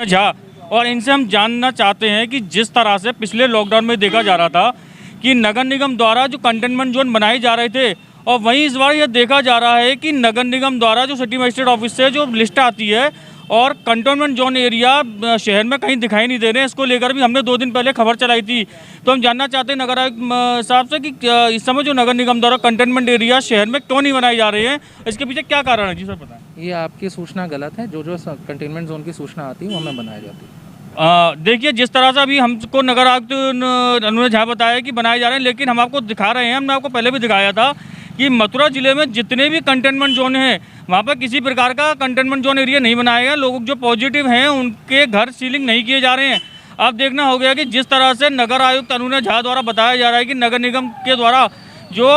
झा, और इनसे हम जानना चाहते हैं कि जिस तरह से पिछले लॉकडाउन में देखा जा रहा था कि नगर निगम द्वारा जो कंटेनमेंट जोन बनाए जा रहे थे, और वहीं इस बार यह देखा जा रहा है कि नगर निगम द्वारा जो सिटी मजिस्ट्रेट ऑफिस से जो लिस्ट आती है और कंटेनमेंट जोन एरिया शहर में कहीं दिखाई नहीं दे रहे हैं। इसको लेकर भी हमने 2 दिन पहले खबर चलाई थी। तो हम जानना चाहते हैं नगर आयुक्त साहब से कि इस समय जो नगर निगम द्वारा कंटेनमेंट एरिया शहर में क्यों नहीं बनाए जा रहे हैं, इसके पीछे क्या कारण है? जी सर बताएं। ये आपकी सूचना गलत है। जो कंटेनमेंट जोन की सूचना आती है वो हमें बनाई जाती है। देखिए, जिस तरह से अभी हमको नगर आयुक्त अनुराग झा बताया कि बनाए जा रहे हैं, लेकिन हम आपको दिखा रहे हैं, हमने आपको पहले भी दिखाया था कि मथुरा जिले में जितने भी कंटेनमेंट जोन हैं वहाँ पर किसी प्रकार का कंटेनमेंट जोन एरिया नहीं बनाया गया। लोग जो पॉजिटिव हैं उनके घर सीलिंग नहीं किए जा रहे हैं। अब देखना हो गया कि जिस तरह से नगर आयुक्त अनुराग झा द्वारा बताया जा रहा है कि नगर निगम के द्वारा जो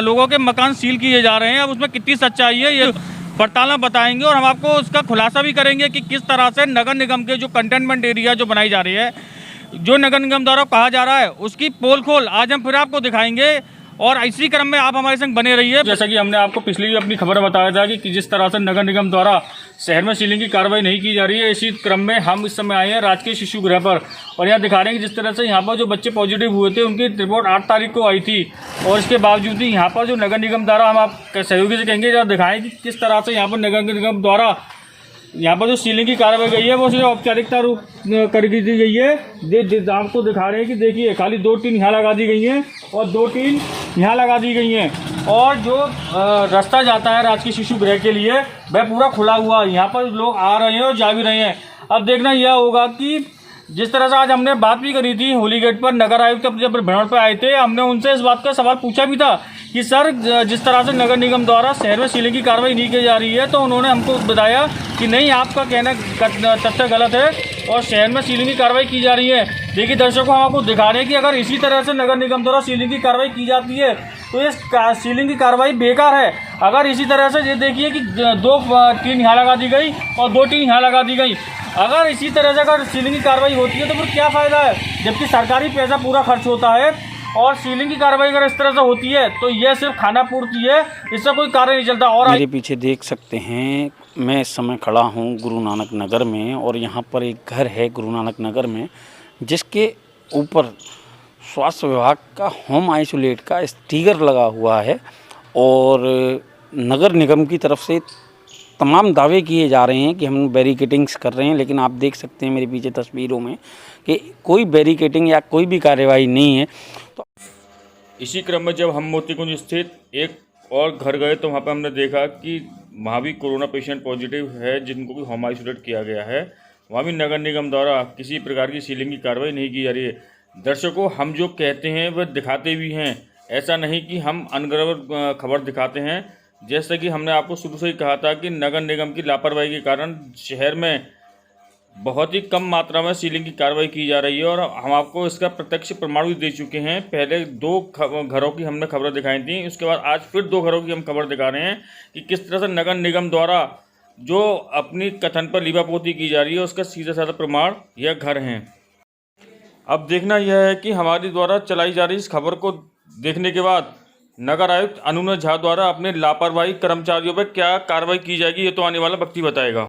लोगों के मकान सील किए जा रहे हैं, अब उसमें कितनी सच्चाई है ये पड़ताल में बताएंगे और हम आपको उसका खुलासा भी करेंगे कि किस तरह से नगर निगम के जो कंटेनमेंट एरिया जो बनाई जा रही है, जो नगर निगम द्वारा कहा जा रहा है, उसकी पोल खोल आज हम फिर आपको दिखाएंगे। और इसी क्रम में आप हमारे संग बने रहिए। जैसा कि हमने आपको पिछली अपनी खबर बताया था कि जिस तरह से नगर निगम द्वारा शहर में सीलिंग की कार्रवाई नहीं की जा रही है, इसी क्रम में हम इस समय आए हैं राजकीय शिशु गृह पर और यहाँ दिखा रहे हैं कि जिस तरह से यहाँ पर जो बच्चे पॉजिटिव हुए थे उनकी रिपोर्ट 8 तारीख को आई थी, और इसके बावजूद भी यहाँ पर जो नगर निगम द्वारा, हम आप सहयोगी से कहेंगे जरा दिखाएं कि किस तरह से यहाँ पर नगर निगम द्वारा यहाँ पर जो सीलिंग की कार्रवाई गई है वो सिर्फ औपचारिकता रूप कर दी गई है। आपको दिखा रहे हैं कि देखिए खाली 2 टीन यहाँ लगा दी गई हैं और 2 टीन यहाँ लगा दी गई हैं, और जो रास्ता जाता है राजकीय शिशु गृह के लिए वह पूरा खुला हुआ है। यहाँ पर लोग आ रहे हैं और जा भी रहे हैं। अब देखना यह होगा कि जिस तरह से आज हमने बात भी करी थी होली गेट पर, नगर आयुक्त जब भ्रमण पर आए थे, हमने उनसे इस बात का सवाल पूछा भी था कि सर जिस तरह से नगर निगम द्वारा शहर में सीलिंग की कार्रवाई नहीं की जा रही है, तो उन्होंने हमको बताया कि नहीं, आपका कहना तथ्य गलत है और शहर में सीलिंग की कार्रवाई की जा रही है। देखिए दर्शकों, हम आपको दिखा रहे हैं कि अगर इसी तरह से नगर निगम द्वारा सीलिंग की कार्रवाई की जाती है तो ये सीलिंग की कार्रवाई बेकार है। अगर इसी तरह से ये देखिए कि 2 टीन यहाँ लगा दी गई और 2 टीन यहाँ लगा दी गई, अगर इसी तरह से अगर सीलिंग की कार्रवाई होती है तो फिर क्या फ़ायदा है, जबकि सरकारी पैसा पूरा खर्च होता है। और सीलिंग की कार्रवाई अगर इस तरह से होती है तो यह सिर्फ खाना पूर्ति है, इससे कोई कार्य नहीं चलता। और मेरे पीछे देख सकते हैं, मैं इस समय खड़ा हूँ गुरु नानक नगर में, और यहाँ पर एक घर है गुरु नानक नगर में जिसके ऊपर स्वास्थ्य विभाग का होम आइसोलेट का स्टिकर लगा हुआ है, और नगर निगम की तरफ से तमाम दावे किए जा रहे हैं कि हम बैरिकेटिंग्स कर रहे हैं, लेकिन आप देख सकते हैं मेरे पीछे तस्वीरों में कि कोई बैरिकेटिंग या कोई भी कार्रवाई नहीं है। तो इसी क्रम में जब हम मोतीकुंज स्थित एक और घर गए तो वहाँ पर हमने देखा कि वहाँ भी कोरोना पेशेंट पॉजिटिव है जिनको भी होम आइसोलेट किया गया है। वहाँ भी नगर निगम द्वारा किसी प्रकार की सीलिंग की कार्रवाई नहीं की जा रही है। दर्शकों, हम जो कहते हैं वह दिखाते भी हैं, ऐसा नहीं कि हम अनगढ़ खबर दिखाते हैं। जैसा कि हमने आपको शुरू से ही कहा था कि नगर निगम की लापरवाही के कारण शहर में बहुत ही कम मात्रा में सीलिंग की कार्रवाई की जा रही है, और हम आपको इसका प्रत्यक्ष प्रमाण भी दे चुके हैं। पहले 2 घरों की हमने खबरें दिखाई थी, उसके बाद आज फिर 2 घरों की हम खबर दिखा रहे हैं कि किस तरह से नगर निगम द्वारा जो अपनी कथन पर लीपापोती की जा रही है उसका सीधा साधा प्रमाण यह घर हैं। अब देखना यह है कि हमारी द्वारा चलाई जा रही इस खबर को देखने के बाद नगर आयुक्त अनुराग झा द्वारा अपने लापरवाही कर्मचारियों पर क्या कार्रवाई की जाएगी, ये तो आने वाला वक्त ही बताएगा।